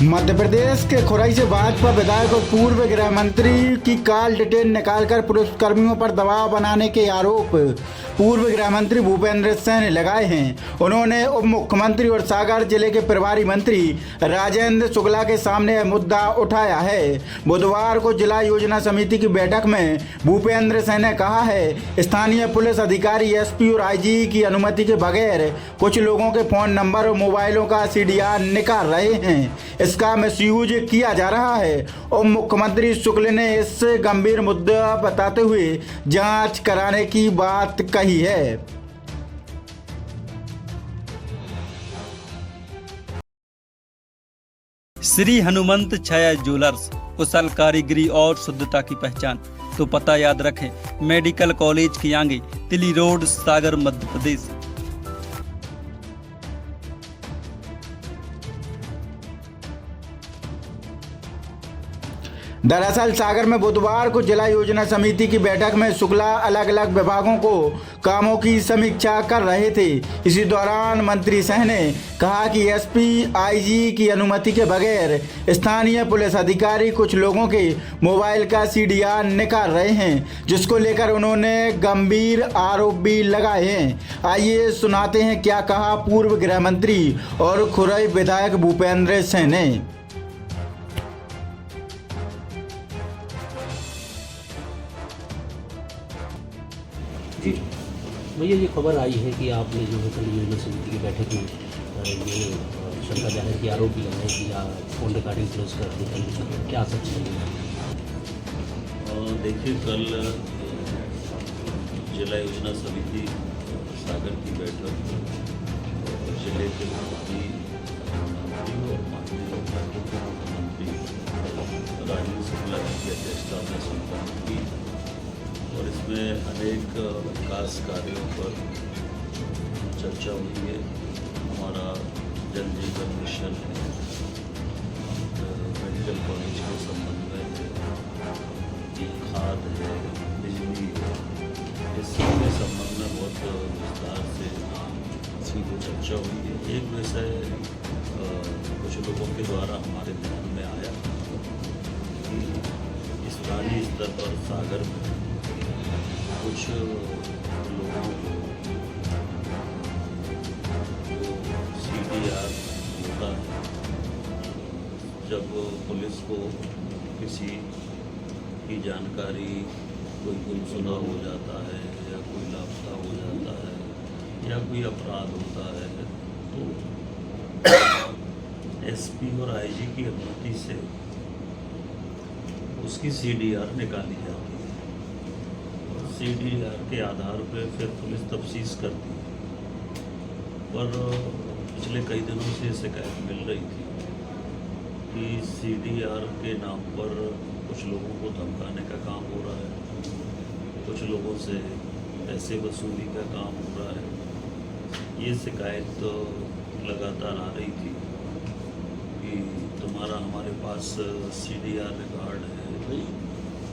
मध्य प्रदेश के खुरई से भाजपा विधायक और पूर्व गृह मंत्री की कॉल डिटेल निकालकर पुलिसकर्मियों पर दबाव बनाने के आरोप पूर्व गृह मंत्री भूपेंद्र सिंह ने लगाए हैं। उन्होंने उप मुख्यमंत्री और सागर जिले के प्रभारी मंत्री राजेंद्र शुक्ला के सामने यह मुद्दा उठाया है। बुधवार को जिला योजना समिति की बैठक में भूपेंद्र सिंह ने कहा है, स्थानीय पुलिस अधिकारी एसपी और आईजी की अनुमति के बगैर कुछ लोगों के फोन नंबर और मोबाइलों का सीडीआर निकाल रहे हैं। इसका मिसयूज किया जा रहा है। उप मुख्यमंत्री शुक्ल ने इस गंभीर मुद्दा बताते हुए जांच कराने की बात कही है। श्री हनुमंत छाया ज्वेलर्स, कुशल कारीगरी और शुद्धता की पहचान। तो पता याद रखें, मेडिकल कॉलेज के आगे, तिली रोड, सागर, मध्य प्रदेश। दरअसल सागर में बुधवार को जिला योजना समिति की बैठक में शुक्ला अलग अलग विभागों को कामों की समीक्षा कर रहे थे। इसी दौरान मंत्री सिंह ने कहा कि एसपी आईजी की अनुमति के बगैर स्थानीय पुलिस अधिकारी कुछ लोगों के मोबाइल का सीडीआर निकाल रहे हैं, जिसको लेकर उन्होंने गंभीर आरोप भी लगाए हैं। आइए सुनाते हैं क्या कहा पूर्व गृह मंत्री और खुरई विधायक भूपेंद्र सिंह ने। भैया ये खबर आई है कि आपने जो है कल योजना समिति की बैठक में ये शंका जाहिर की आरोप भी लगाए कि या फोन रिकॉर्डिंग क्लोज कर दी, क्या सच है? देखिए, कल जिला योजना समिति सागर की बैठक जिले के मंत्री और माननीय मुख्यमंत्री राजेंद्र शुक्ला की अध्यक्षता में संपन्न की और इसमें अनेक विकास कार्यों पर चर्चा हुई है। हमारा जल जीवन मिशन है, मेडिकल कॉलेज के संबंध में है, खाद है, बिजली है, इस सबके संबंध में बहुत विस्तार से चर्चा हुई है। एक विषय कुछ लोगों के द्वारा हमारे ध्यान में आया कि स्थानीय स्तर पर सागर में कुछ लोगों को जो सीडीआर होता है, जब पुलिस को किसी की जानकारी, कोई गुमशुदा हो जाता है या कोई लापता हो जाता है या कोई अपराध होता है, तो एसपी और आईजी की अनुमति से उसकी सीडीआर निकाली जाती है। सीडीआर के आधार पर फिर पुलिस तफ्तीश करती है। पर पिछले कई दिनों से शिकायत मिल रही थी कि सीडीआर के नाम पर कुछ लोगों को धमकाने का काम हो रहा है, कुछ लोगों से पैसे वसूली का काम हो रहा है। ये शिकायत लगातार आ रही थी कि तुम्हारा हमारे पास सीडीआर रिकॉर्ड है,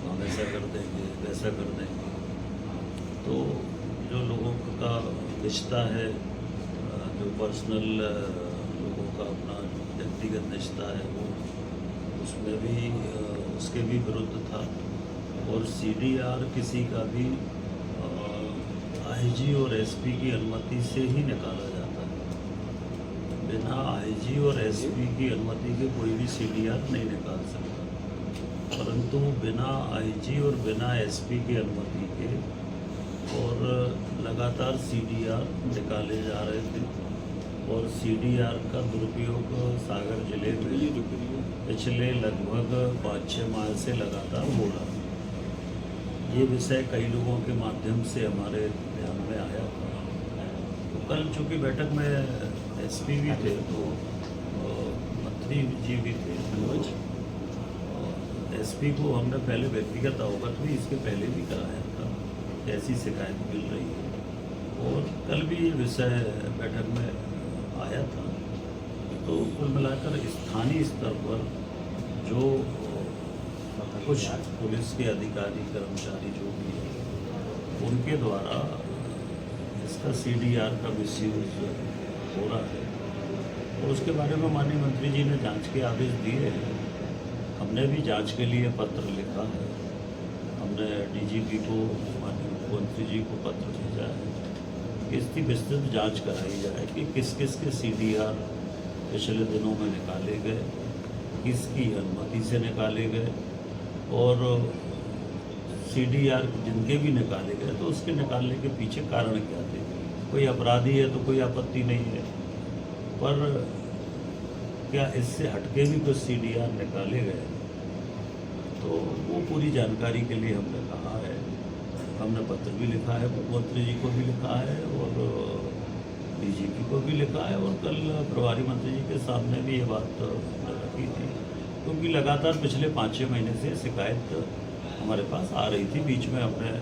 हम ऐसा कर देंगे, वैसा कर देंगे। तो जो लोगों का रिश्ता है, जो पर्सनल लोगों का अपना व्यक्तिगत रिश्ता है, वो उसमें भी उसके भी विरुद्ध था। और सीडीआर किसी का भी आईजी और एसपी की अनुमति से ही निकाला जाता है। बिना आईजी और एसपी की अनुमति के कोई भी सीडीआर नहीं निकाल सकता, परंतु बिना आईजी और बिना एसपी की अनुमति के और लगातार सीडीआर निकाले जा रहे थे। और सीडीआर का दुरुपयोग सागर जिले में पिछले लगभग 5-6 माह से लगातार हो रहा है। ये विषय कई लोगों के माध्यम से हमारे ध्यान में आया। तो कल चूँकि बैठक में एसपी भी थे, तो मंत्री जी भी थे, एसपी को हमने पहले व्यक्तिगत अवगत भी इसके पहले भी कराया था, ऐसी शिकायत मिल रही है। और कल भी ये विषय बैठक में आया था। तो कुल मिलाकर स्थानीय स्तर पर जो कुछ पुलिस के अधिकारी, कर्मचारी जो भी है, उनके द्वारा इसका सीडीआर का मिसयूज हो रहा है। और उसके बारे में माननीय मंत्री जी ने जांच के आदेश दिए हैं। हमने भी जांच के लिए पत्र लिखा है। हमने डीजीपी को, माननीय मुख्यमंत्री जी को पत्र भेजा है कि इसकी विस्तृत जांच कराई जाए कि किस किस के सीडीआर पिछले दिनों में निकाले गए, किसकी अनुमति से निकाले गए, और सीडीआर जिनके भी निकाले गए तो उसके निकालने के पीछे कारण क्या थे। कोई अपराधी है तो कोई आपत्ति नहीं है, पर क्या इससे हटके भी कुछ सीडीआर निकाले गए, तो वो पूरी जानकारी के लिए हमने कहा है। हमने पत्र भी लिखा है, मुख्यमंत्री जी को भी लिखा है और डीजीपी को भी लिखा है, और कल प्रभारी मंत्री जी के सामने भी ये बात रखी थी, क्योंकि लगातार पिछले 5-6 महीने से शिकायत हमारे पास आ रही थी। बीच में हमने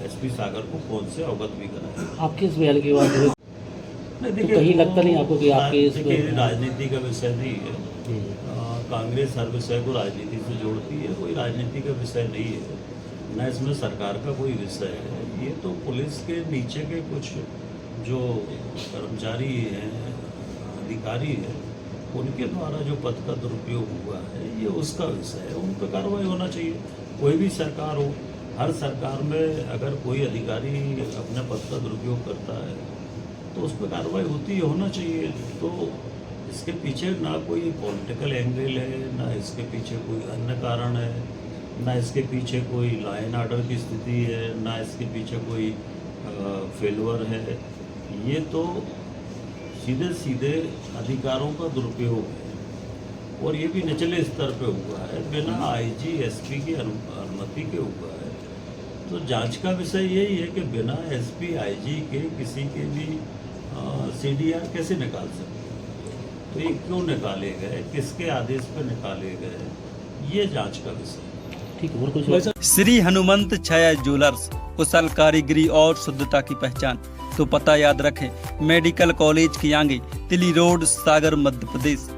एसपी सागर को फोन से अवगत भी कराया। आपके इस बयान के बाद नहीं, तो कहीं लगता नहीं आपको कि आपके इस राजनीति का विषय नहीं है। कांग्रेस हर विषय को राजनीति से जोड़ती है, कोई राजनीति का विषय नहीं है, न इसमें सरकार का कोई विषय है। ये तो पुलिस के नीचे के कुछ जो कर्मचारी हैं, अधिकारी हैं, उनके द्वारा जो पद का दुरुपयोग हुआ है, ये उसका विषय है। उन पर कार्रवाई होना चाहिए। कोई भी सरकार हो, हर सरकार में अगर कोई अधिकारी अपने पद का दुरुपयोग करता है तो उस पर कार्रवाई होना चाहिए। तो इसके पीछे ना कोई पॉलिटिकल एंगल है, ना इसके पीछे कोई अन्य कारण है, ना इसके पीछे कोई लॉ एंड ऑर्डर की स्थिति है, ना इसके पीछे कोई फेलवर है। ये तो सीधे सीधे अधिकारों का दुरुपयोग है, और ये भी निचले स्तर पे हुआ है, बिना आईजी एसपी की अनुमति के हुआ है। तो जांच का विषय यही है कि बिना एसपी आईजी के किसी के भी सीडीआर कैसे निकाल सकते, तो ये क्यों निकाले गए, किसके आदेश पर निकाले गए, ये जांच का विषय। ठीक है, और कुछ श्री हनुमंत छाया ज्वेलर्स, कुशल कारीगरी और शुद्धता की पहचान। तो पता याद रखें, मेडिकल कॉलेज के आगे, तिली रोड, सागर, मध्य प्रदेश।